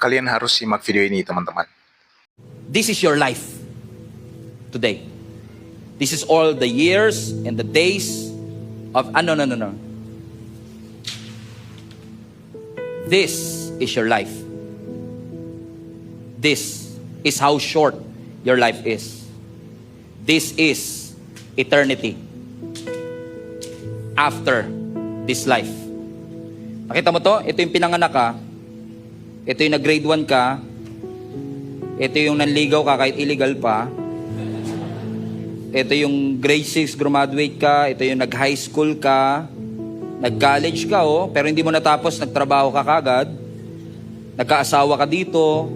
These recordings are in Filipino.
kalian harus simak video ini teman-teman. This is your life today. This is all the years and the days of... no. This is your life. This is how short your life is. This is eternity after this life. Nakita mo to? Ito yung pinanganak ka. Ito yung nag-grade 1 ka. Ito yung nanligaw ka kahit illegal pa. Ito yung grade 6 graduate ka. Ito yung nag-high school ka. Nag-college ka, pero hindi mo natapos, nagtrabaho ka kagad. Nagkaasawa ka dito.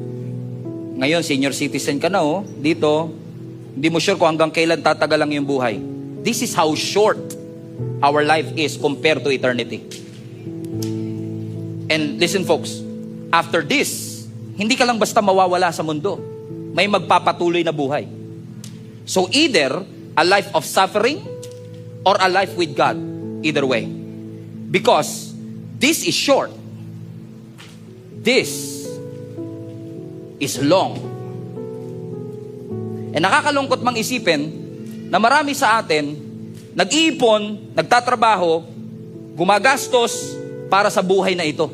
Ngayon, senior citizen ka na, dito. Hindi mo sure kung hanggang kailan tatagal lang yung buhay. This is how short our life is compared to eternity. And listen, folks, after this, hindi ka lang basta mawawala sa mundo. May magpapatuloy na buhay. So either a life of suffering or a life with God. Either way. Because this is short. This is long. And nakakalungkot mang isipin na marami sa atin nag-iipon, nagtatrabaho, gumagastos para sa buhay na ito.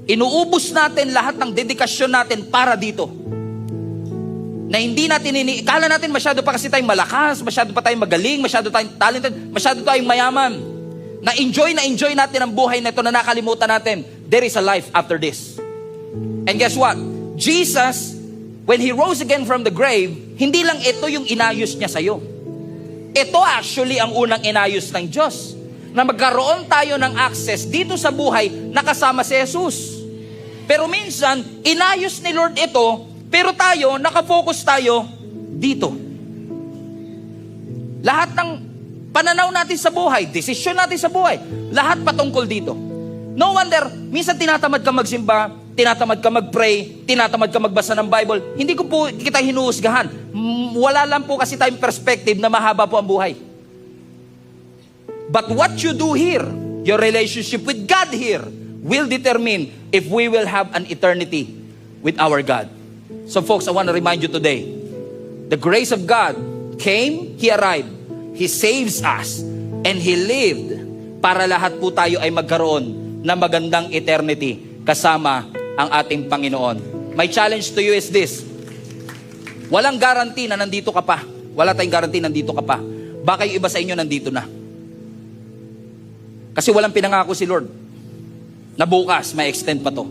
Inuubos natin lahat ng dedikasyon natin para dito. Na hindi natin kala natin masyado pa kasi tayong malakas, masyado pa tayong magaling, masyado tayong talented, masyado tayong mayaman. Na-enjoy natin ang buhay na ito na nakalimutan natin. There is a life after this. And guess what? Jesus, when He rose again from the grave, hindi lang ito yung inayos niya sa'yo. Ito actually ang unang inayos ng Diyos. Na magkaroon tayo ng access dito sa buhay na kasama si Jesus. Pero minsan, inayos ni Lord ito, pero tayo, nakafocus tayo dito. Lahat ng pananaw natin sa buhay, desisyon natin sa buhay, lahat patungkol dito. No wonder, minsan tinatamad ka magsimba, tinatamad ka mag-pray, tinatamad ka magbasa ng Bible. Hindi ko po kita hinuhusgahan. Wala lang po kasi tayong perspective na mahaba po ang buhay. But what you do here, your relationship with God here, will determine if we will have an eternity with our God. So folks, I want to remind you today, the grace of God came, He arrived, He saves us, and He lived para lahat po tayo ay magkaroon ng magandang eternity kasama ang ating Panginoon. My challenge to you is this. Walang guarantee na nandito ka pa. Wala tayong guarantee nandito ka pa. Baka yung iba sa inyo nandito na. Kasi walang pinangako si Lord na bukas may extend pa to.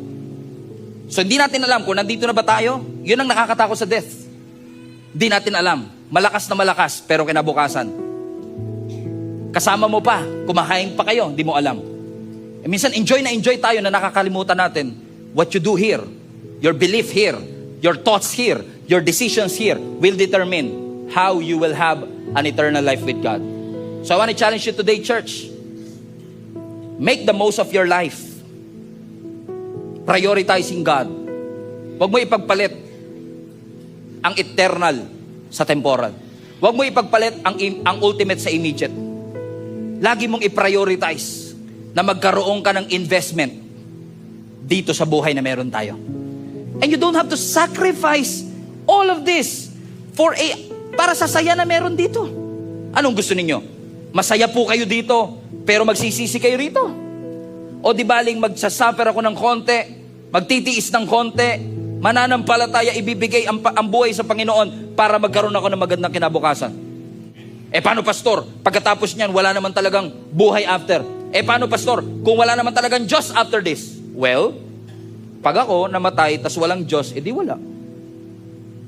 So hindi natin alam kung nandito na ba tayo. Yun ang nakakatakot sa death. Hindi natin alam. Malakas na malakas pero kinabukasan kasama mo pa, kumakain pa kayo, hindi mo alam. E minsan enjoy tayo na nakakalimutan natin what you do here, your belief here, your thoughts here, your decisions here will determine how you will have an eternal life with God. So I want to challenge you today, church. Make the most of your life. Prioritizing God. Huwag mo ipagpalit ang eternal sa temporal. Huwag mo ipagpalit ang ultimate sa immediate. Lagi mong i-prioritize na magkaroon ka ng investment dito sa buhay na meron tayo. And you don't have to sacrifice all of this para sa saya na meron dito. Anong gusto ninyo? Masaya po kayo dito, pero magsisisi kayo rito? O di baling magsasuffer ako ng konti, magtitiis ng konti, mananampalataya, ibibigay ang buhay sa Panginoon para magkaroon ako ng magandang kinabukasan? Paano pastor? Pagkatapos niyan, wala naman talagang buhay after. Paano pastor? Kung wala naman talagang Diyos after this? Well, pag ako namatay, tas walang Diyos, edi wala.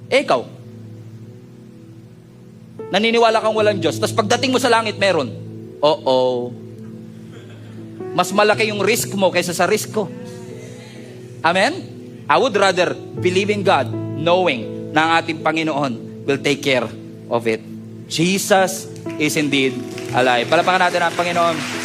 Ikaw, naniniwala kang walang Diyos, tas pagdating mo sa langit, meron. Mas malaki yung risk mo kaysa sa risk ko. Amen? I would rather believe in God, knowing na ang ating Panginoon will take care of it. Jesus is indeed alive. Palapakan natin ang Panginoon.